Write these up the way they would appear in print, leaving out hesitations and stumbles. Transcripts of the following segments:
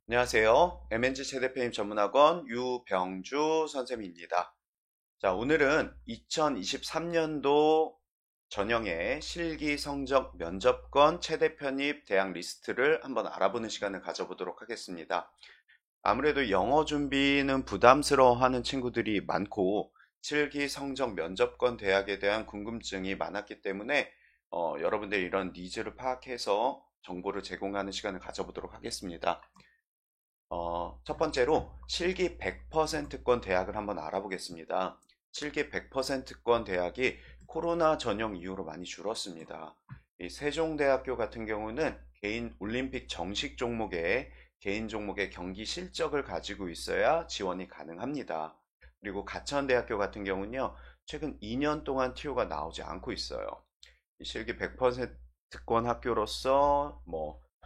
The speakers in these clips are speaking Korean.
안녕하세요. MNG 최대표님 전문학원 유병주 선생님입니다. 자, 오늘은 2023년도 전형의 실기 성적 면접권 최대 편입 대학 리스트를 한번 알아보는 시간을 가져보도록 하겠습니다. 아무래도 영어 준비는 부담스러워하는 친구들이 많고 실기 성적 면접권 대학에 대한 궁금증이 많았기 때문에 여러분들이 이런 니즈를 파악해서 정보를 제공하는 시간을 가져보도록 하겠습니다. 첫 번째로 실기 100%권 대학을 한번 알아보겠습니다. 실기 100%권 대학이 코로나 전형 이후로 많이 줄었습니다. 이 세종대학교 같은 경우는 개인 올림픽 정식 종목에 개인 종목의 경기 실적을 가지고 있어야 지원이 가능합니다. 그리고 가천대학교 같은 경우는요, 최근 2년 동안 TO가 나오지 않고 있어요. 이 실기 100%권 학교로서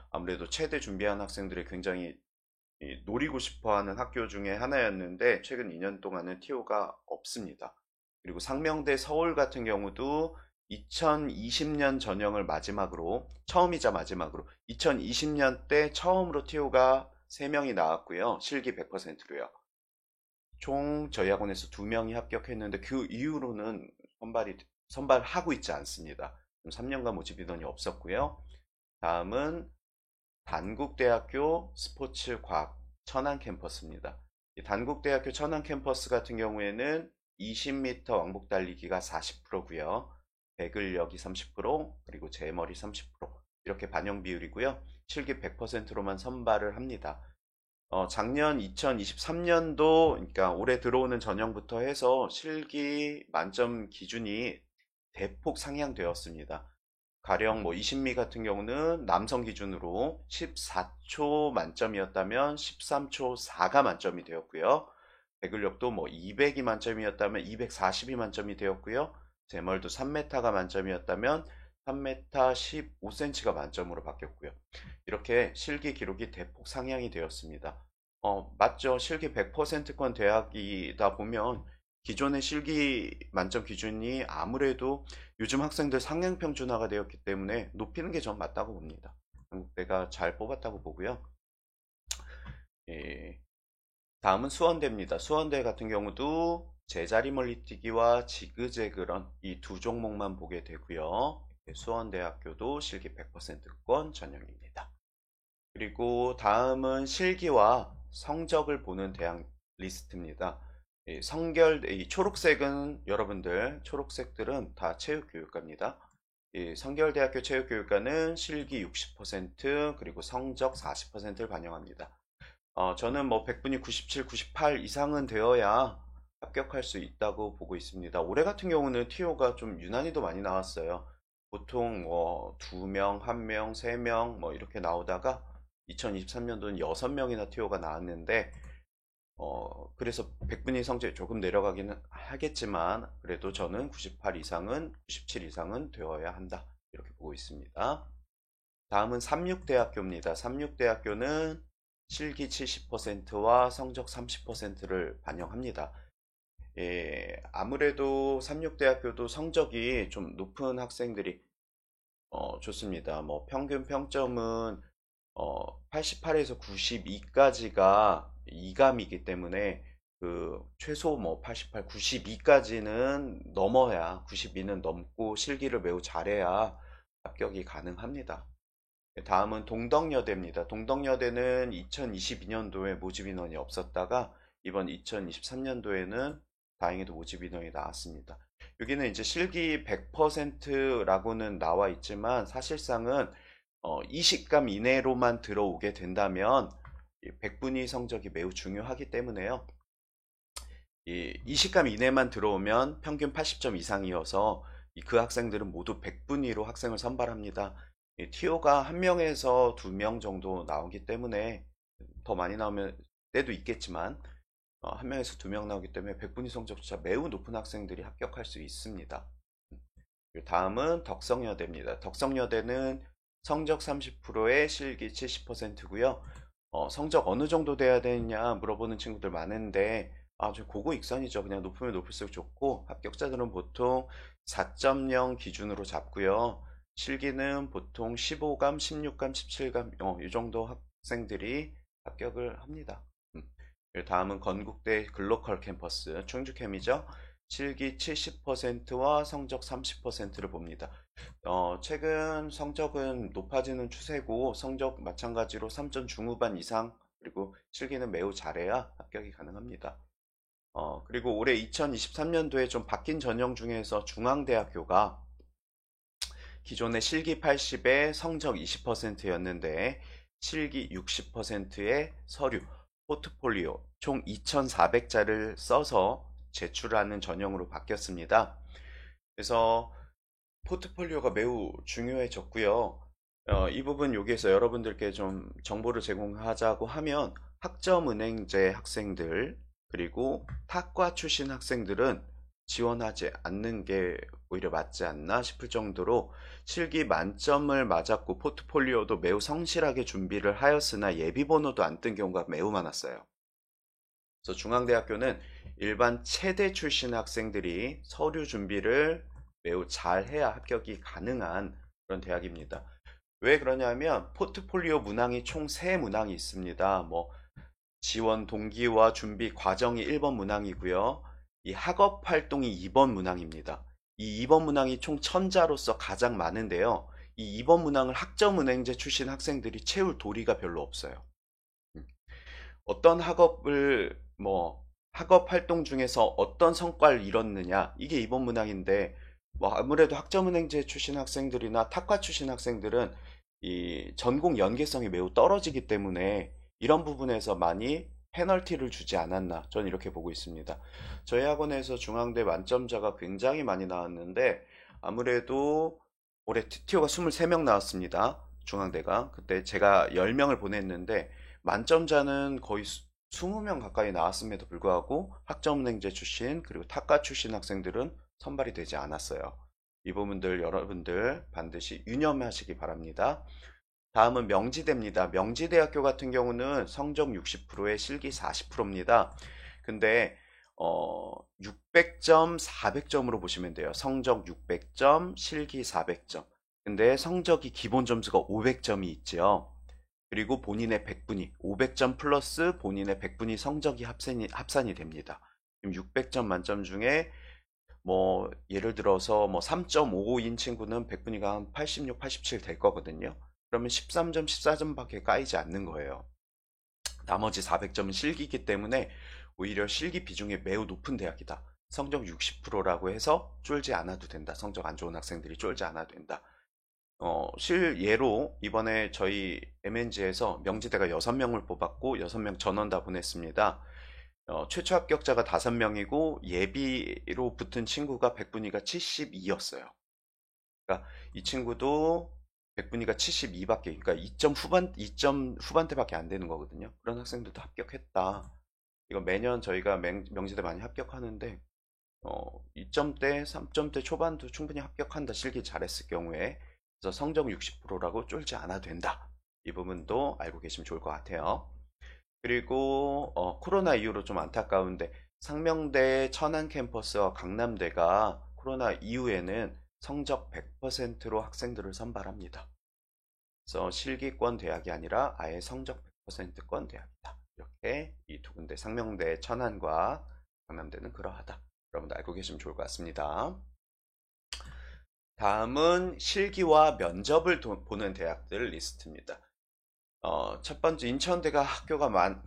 아무래도 체대 준비한 학생들이 굉장히 노리고 싶어 하는 학교 중에 하나였는데 최근 2년 동안은 TO가 없습니다. 그리고 상명대 서울 같은 경우도 2020년 전형을 마지막으로, 처음이자 마지막으로 2020년 때 처음으로 TO가 3명이 나왔고요. 실기 100%로요. 총 저희 학원에서 2명이 합격했는데 그 이후로는 선발하고 있지 않습니다. 3년간 모집 인원이 없었고요. 다음은 단국대학교 스포츠과학 천안 캠퍼스입니다. 이 단국대학교 천안 캠퍼스 같은 경우에는 20m 왕복 달리기가 40%고요. 배근력이 30%, 그리고 제머리 30% 이렇게 반영 비율이고요. 실기 100%로만 선발을 합니다. 작년 2023년도, 그러니까 올해 들어오는 전형부터 해서 실기 만점 기준이 대폭 상향되었습니다. 가령 20미 같은 경우는 남성 기준으로 14초 만점이었다면 13초 4가 만점이 되었고요. 배근력도 200이 만점이었다면 240이 만점이 되었고요. 제멀도 3m가 만점이었다면 3m 15cm가 만점으로 바뀌었고요. 이렇게 실기 기록이 대폭 상향이 되었습니다. 맞죠. 실기 100%권 대학이다 보면 기존의 실기 만점 기준이 아무래도 요즘 학생들 상향 평준화가 되었기 때문에 높이는 게 전 맞다고 봅니다. 한국대가 잘 뽑았다고 보고요. 예, 다음은 수원대입니다. 수원대 같은 경우도 제자리 멀리뛰기와 지그재그런 이 두 종목만 보게 되고요. 수원대학교도 실기 100%권 전형입니다. 그리고 다음은 실기와 성적을 보는 대학 리스트입니다. 이 초록색은 여러분들, 초록색들은 다 체육교육과입니다. 이 성결대학교 체육교육과는 실기 60%, 그리고 성적 40%를 반영합니다. 저는 100분이 97, 98 이상은 되어야 합격할 수 있다고 보고 있습니다. 올해 같은 경우는 TO가 좀 유난히도 많이 나왔어요. 보통 2명, 1명, 3명 이렇게 나오다가 2023년도는 6명이나 TO가 나왔는데 그래서 100분위 성적이 조금 내려가기는 하겠지만 그래도 저는 98 이상은 97 이상은 되어야 한다 이렇게 보고 있습니다. 다음은 삼육대학교입니다. 삼육대학교는 실기 70%와 성적 30%를 반영합니다. 아무래도 삼육대학교도 성적이 좀 높은 학생들이 좋습니다. 평균 평점은 88에서 92까지가 2감이기 때문에 그 최소 88, 92까지는 넘어야 92는 넘고 실기를 매우 잘해야 합격이 가능합니다. 다음은 동덕여대입니다. 동덕여대는 2022년도에 모집 인원이 없었다가 이번 2023년도에는 다행히도 모집 인원이 나왔습니다. 여기는 이제 실기 100%라고는 나와 있지만 사실상은 20감 이내로만 들어오게 된다면 100분위 성적이 매우 중요하기 때문에요. 이 20감 이내만 들어오면 평균 80점 이상이어서 그 학생들은 모두 100분위로 학생을 선발합니다. TO가 1명에서 2명 정도 나오기 때문에 더 많이 나오면 때도 있겠지만 1명에서 2명 나오기 때문에 100분위 성적조차 매우 높은 학생들이 합격할 수 있습니다. 다음은 덕성여대입니다. 덕성여대는 성적 30%에 실기 70%고요. 성적 어느 정도 돼야 되느냐 물어보는 친구들 많은데 아주 고고익선이죠. 그냥 높으면 높을수록 좋고 합격자들은 보통 4.0 기준으로 잡고요. 실기는 보통 15감, 16감, 17감 이 정도 학생들이 합격을 합니다. 다음은 건국대 글로컬 캠퍼스 충주캠이죠. 실기 70%와 성적 30%를 봅니다. 최근 성적은 높아지는 추세고 성적 마찬가지로 3점 중후반 이상 그리고 실기는 매우 잘해야 합격이 가능합니다. 그리고 올해 2023년도에 좀 바뀐 전형 중에서 중앙대학교가 기존의 실기 80에 성적 20%였는데 실기 60%의 서류, 포트폴리오 총 2,400자를 써서 제출하는 전형으로 바뀌었습니다. 그래서 포트폴리오가 매우 중요해졌고요. 이 부분 여기에서 여러분들께 좀 정보를 제공하자고 하면 학점은행제 학생들 그리고 타과 출신 학생들은 지원하지 않는 게 오히려 맞지 않나 싶을 정도로 실기 만점을 맞았고 포트폴리오도 매우 성실하게 준비를 하였으나 예비번호도 안 뜬 경우가 매우 많았어요. 그래서 중앙대학교는 일반 체대 출신 학생들이 서류 준비를 매우 잘해야 합격이 가능한 그런 대학입니다. 왜 그러냐면 포트폴리오 문항이 총 3문항이 있습니다. 지원 동기와 준비 과정이 1번 문항이고요. 이 학업 활동이 2번 문항입니다. 이 2번 문항이 총 1000자로서 가장 많은데요. 이 2번 문항을 학점은행제 출신 학생들이 채울 도리가 별로 없어요. 어떤 학업 활동 중에서 어떤 성과를 이뤘느냐 이게 2번 문항인데 아무래도 학점은행제 출신 학생들이나 타과 출신 학생들은 이 전공 연계성이 매우 떨어지기 때문에 이런 부분에서 많이 페널티를 주지 않았나 저는 이렇게 보고 있습니다. 저희 학원에서 중앙대 만점자가 굉장히 많이 나왔는데 아무래도 올해 TTO가 23명 나왔습니다. 중앙대가 그때 제가 10명을 보냈는데 만점자는 거의 20명 가까이 나왔음에도 불구하고 학점은행제 출신 그리고 타과 출신 학생들은 선발이 되지 않았어요. 이 부분들 여러분들 반드시 유념하시기 바랍니다. 다음은 명지대입니다. 명지대학교 같은 경우는 성적 60%에 실기 40%입니다. 근데 600점, 400점으로 보시면 돼요. 성적 600점, 실기 400점. 근데 성적이 기본 점수가 500점이 있죠. 그리고 본인의 100분위, 500점 플러스 본인의 100분위 성적이 합산이 됩니다. 600점 만점 중에 예를 들어서 3.55인 친구는 100분위가 한 86, 87 될 거거든요. 그러면 13점, 14점밖에 까이지 않는 거예요. 나머지 400점은 실기이기 때문에 오히려 실기 비중이 매우 높은 대학이다. 성적 60%라고 해서 쫄지 않아도 된다. 성적 안 좋은 학생들이 쫄지 않아도 된다. 실예로 이번에 저희 MNG에서 명지대가 6명을 뽑았고 6명 전원 다 보냈습니다. 최초 합격자가 5명이고 예비로 붙은 친구가 100분위가 72였어요. 그러니까 이 친구도 100분위가 72밖에, 그러니까 2점 후반대밖에 안 되는 거거든요. 그런 학생들도 합격했다. 이거 매년 저희가 명지대 많이 합격하는데 2점대, 3점대 초반도 충분히 합격한다. 실기 잘했을 경우에. 그래서 성적 60%라고 쫄지 않아도 된다. 이 부분도 알고 계시면 좋을 것 같아요. 그리고 코로나 이후로 좀 안타까운데 상명대 천안 캠퍼스와 강남대가 코로나 이후에는 성적 100%로 학생들을 선발합니다. 그래서 실기권 대학이 아니라 아예 성적 100%권 대학이다. 이렇게 이 두 군데 상명대 천안과 강남대는 그러하다. 여러분들 알고 계시면 좋을 것 같습니다. 다음은 실기와 면접을 보는 대학들 리스트입니다. 첫 번째 인천대가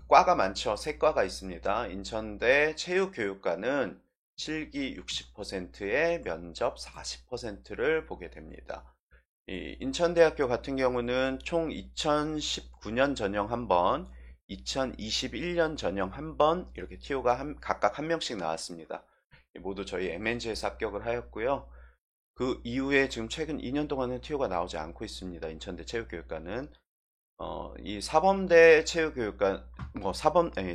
과가 많죠. 3과가 있습니다. 인천대 체육교육과는 실기 60%에 면접 40%를 보게 됩니다. 이 인천대학교 같은 경우는 총 2019년 전형 1번, 2021년 전형 1번 이렇게 TO가 각각 1명씩 나왔습니다. 모두 저희 MNG에서 합격을 하였고요. 그 이후에 지금 최근 2년 동안은 TO가 나오지 않고 있습니다. 인천대 체육교육과는 이 사범대 체육교육과 사범대가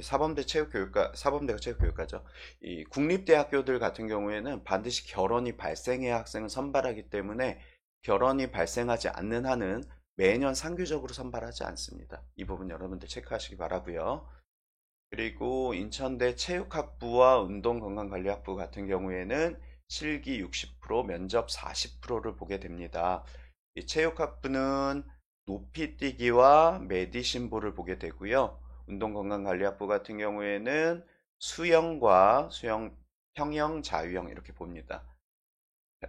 체육교육과죠. 이 국립대학교들 같은 경우에는 반드시 결혼이 발생해야 학생을 선발하기 때문에 결혼이 발생하지 않는 한은 매년 상규적으로 선발하지 않습니다. 이 부분 여러분들 체크하시기 바라고요. 그리고 인천대 체육학부와 운동건강관리학부 같은 경우에는 실기 60%, 면접 40%를 보게 됩니다. 이 체육학부는 높이뛰기와 메디신보를 보게 되고요. 운동건강관리학부 같은 경우에는 수영과 평영, 자유형 이렇게 봅니다.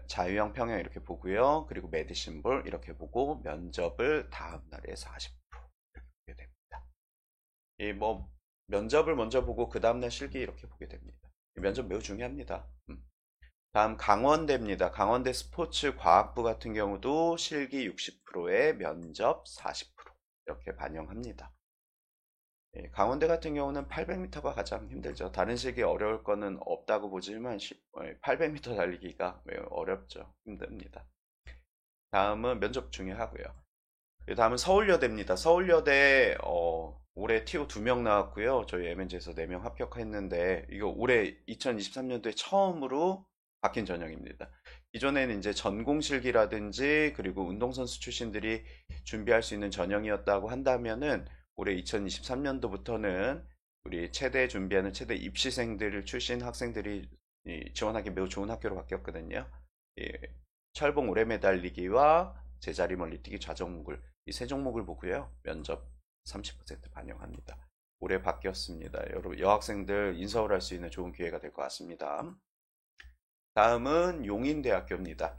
자유형, 평형 이렇게 보고요. 그리고 메디신볼 이렇게 보고 면접을 다음 날에 40% 이렇게 보게 됩니다. 이 뭐 면접을 먼저 보고 그 다음날 실기 이렇게 보게 됩니다. 면접 매우 중요합니다. 다음 강원대입니다. 강원대 스포츠과학부 같은 경우도 실기 60%에 면접 40% 이렇게 반영합니다. 강원대 같은 경우는 800m가 가장 힘들죠. 다른 실기 어려울 거는 없다고 보지만 800m 달리기가 매우 어렵죠. 힘듭니다. 다음은 면접 중요하고요. 다음은 서울여대입니다. 서울여대 올해 TO 2명 나왔고요. 저희 MNG에서 4명 합격했는데 이거 올해 2023년도에 처음으로 바뀐 전형입니다. 기존에는 이제 전공실기라든지 그리고 운동선수 출신들이 준비할 수 있는 전형이었다고 한다면은 올해 2023년도부터는 우리 체대 준비하는 체대 입시생들 출신 학생들이 지원하기 매우 좋은 학교로 바뀌었거든요. 철봉 오래 매달리기와 제자리 멀리뛰기 좌정무글 이 세 종목을 보고요. 면접 30% 반영합니다. 올해 바뀌었습니다. 여러분 여학생들 인서울 할 수 있는 좋은 기회가 될 것 같습니다. 다음은 용인대학교입니다.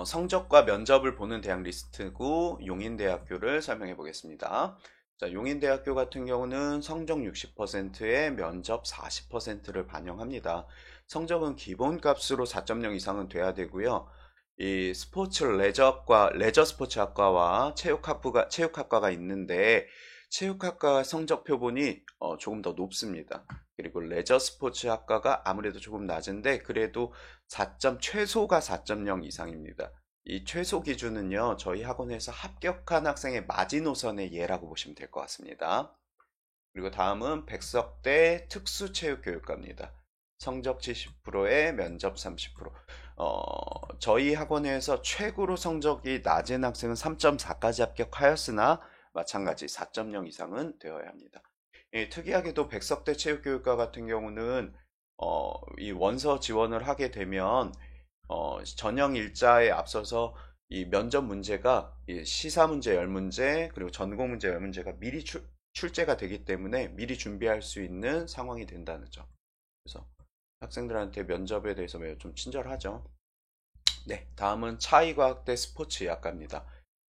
성적과 면접을 보는 대학 리스트고 용인대학교를 설명해 보겠습니다. 자, 용인대학교 같은 경우는 성적 60%에 면접 40%를 반영합니다. 성적은 기본값으로 4.0 이상은 돼야 되고요. 이 스포츠 레저 스포츠 학과와 체육학과가 있는데 체육학과 성적 표본이 조금 더 높습니다. 그리고 레저 스포츠 학과가 아무래도 조금 낮은데 그래도 최소가 4.0 이상입니다. 이 최소 기준은요, 저희 학원에서 합격한 학생의 마지노선의 예라고 보시면 될 것 같습니다. 그리고 다음은 백석대 특수체육교육과입니다. 성적 70%에 면접 30%. 저희 학원에서 최고로 성적이 낮은 학생은 3.4까지 합격하였으나 마찬가지 4.0 이상은 되어야 합니다. 특이하게도 백석대 체육교육과 같은 경우는 이 원서 지원을 하게 되면 전형 일자에 앞서서 이 면접 문제가 이 시사 문제 10문제 그리고 전공 문제 10문제가 미리 출제가 되기 때문에 미리 준비할 수 있는 상황이 된다는 점. 그래서 학생들한테 면접에 대해서 매우 좀 친절하죠. 네, 다음은 차이과학대 스포츠의학과입니다.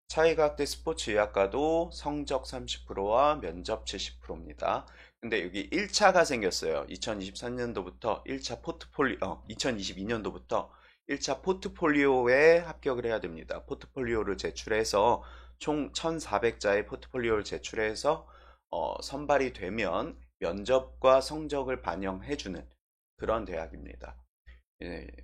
차이과학대 스포츠의학과도 성적 30%와 면접 70%입니다. 근데 여기 1차가 생겼어요. 2023년도부터 1차 포트폴리오, 2022년도부터 1차 포트폴리오에 합격을 해야 됩니다. 포트폴리오를 제출해서 총 1,400자의 포트폴리오를 제출해서 선발이 되면 면접과 성적을 반영해주는 그런 대학입니다.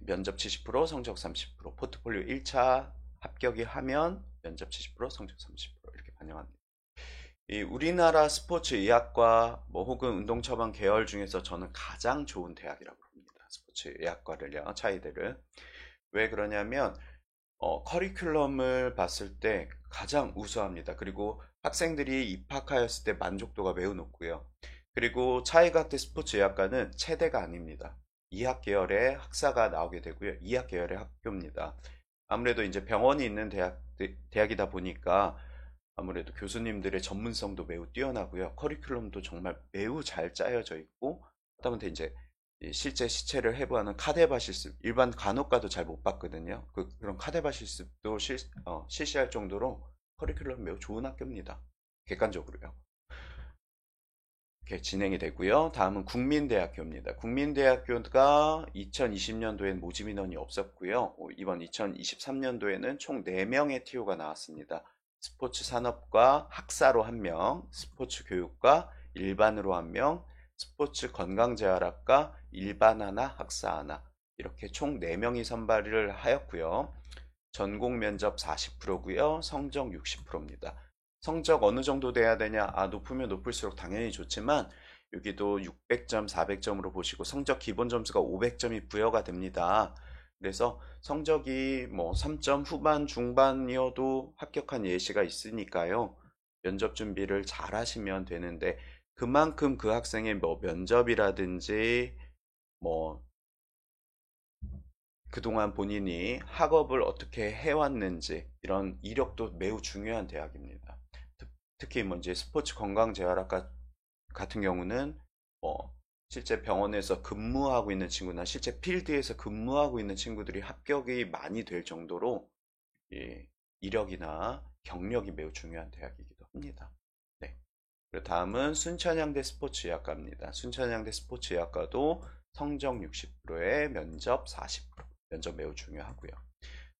면접 70%, 성적 30%, 포트폴리오 1차 합격이 하면 면접 70%, 성적 30% 이렇게 반영합니다. 이 우리나라 스포츠 의학과 뭐 혹은 운동 처방 계열 중에서 저는 가장 좋은 대학이라고 봅니다. 스포츠 의학과를요, 차이대를. 왜 그러냐면 커리큘럼을 봤을 때 가장 우수합니다. 그리고 학생들이 입학하였을 때 만족도가 매우 높고요. 그리고 차이과학대 스포츠의학과는 체대가 아닙니다. 2학 계열의 학사가 나오게 되고요. 2학 계열의 학교입니다. 아무래도 이제 병원이 있는 대학이다 보니까 아무래도 교수님들의 전문성도 매우 뛰어나고요. 커리큘럼도 정말 매우 잘 짜여져 있고 하다못해 이제 실제 시체를 해부하는 카데바 실습 일반 간호과도 잘 못 봤거든요. 그런 카데바 실습도 실시할 정도로 커리큘럼 매우 좋은 학교입니다. 객관적으로요. 이렇게 진행이 되고요. 다음은 국민대학교입니다. 국민대학교가 2020년도엔 모집 인원이 없었고요. 이번 2023년도에는 총 4명의 TO가 나왔습니다. 스포츠 산업과 학사로 1명, 스포츠 교육과 일반으로 1명, 스포츠 건강재활학과 일반 하나, 학사 하나 이렇게 총 4명이 선발을 하였고요. 전공 면접 40%고요. 성적 60%입니다. 성적 어느 정도 돼야 되냐? 높으면 높을수록 당연히 좋지만 여기도 600점, 400점으로 보시고 성적 기본 점수가 500점이 부여가 됩니다. 그래서 성적이 뭐 3점 후반, 중반이어도 합격한 예시가 있으니까요. 면접 준비를 잘 하시면 되는데 그만큼 그 학생의 뭐 면접이라든지 뭐 그동안 본인이 학업을 어떻게 해왔는지 이런 이력도 매우 중요한 대학입니다. 특히 뭐 이제 스포츠 건강재활학과 같은 경우는 실제 병원에서 근무하고 있는 친구나 실제 필드에서 근무하고 있는 친구들이 합격이 많이 될 정도로 예, 이력이나 경력이 매우 중요한 대학이기도 합니다. 네. 그리고 다음은 순천향대 스포츠의학과입니다. 순천향대 스포츠의학과도 성적 60%에 면접 40%. 면접 매우 중요하고요.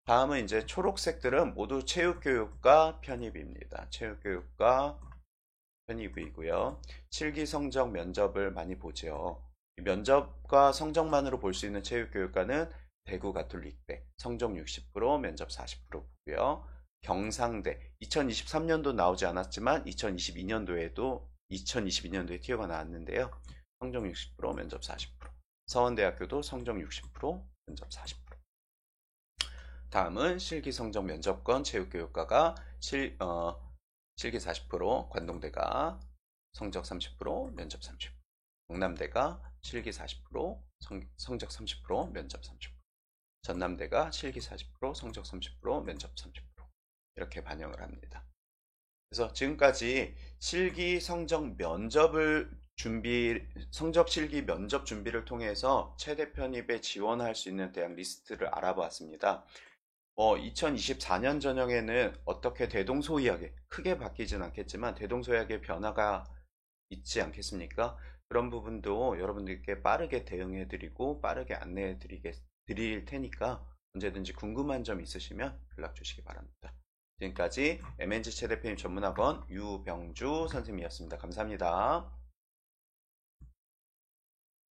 다음은 이제 초록색들은 모두 체육교육과 편입입니다. 체육교육과 편입이고요. 실기 성적 면접을 많이 보죠. 면접과 성적만으로 볼 수 있는 체육교육과는 대구 가톨릭대 성적 60% 면접 40% 보고요. 경상대 2023년도 나오지 않았지만 2022년도에 티어가 나왔는데요. 성적 60% 면접 40%. 서원대학교도 성적 60% 면접 40%. 다음은 실기 성적 면접권 체육교육과가 실기 40%, 관동대가 성적 30%, 면접 30%, 경남대가 실기 40%, 성적 30%, 면접 30%, 전남대가 실기 40%, 성적 30%, 면접 30% 이렇게 반영을 합니다. 그래서 지금까지 실기 성적 성적 실기 면접 준비를 통해서 체대 편입에 지원할 수 있는 대학 리스트를 알아보았습니다. 2024년 전형에는 어떻게 대동소이하게 크게 바뀌진 않겠지만 대동소이하게 변화가 있지 않겠습니까? 그런 부분도 여러분들께 빠르게 대응해 드리고 빠르게 안내해 드릴 테니까 언제든지 궁금한 점 있으시면 연락 주시기 바랍니다. 지금까지 MNG 체대편입 전문학원 유병주 선생님이었습니다. 감사합니다.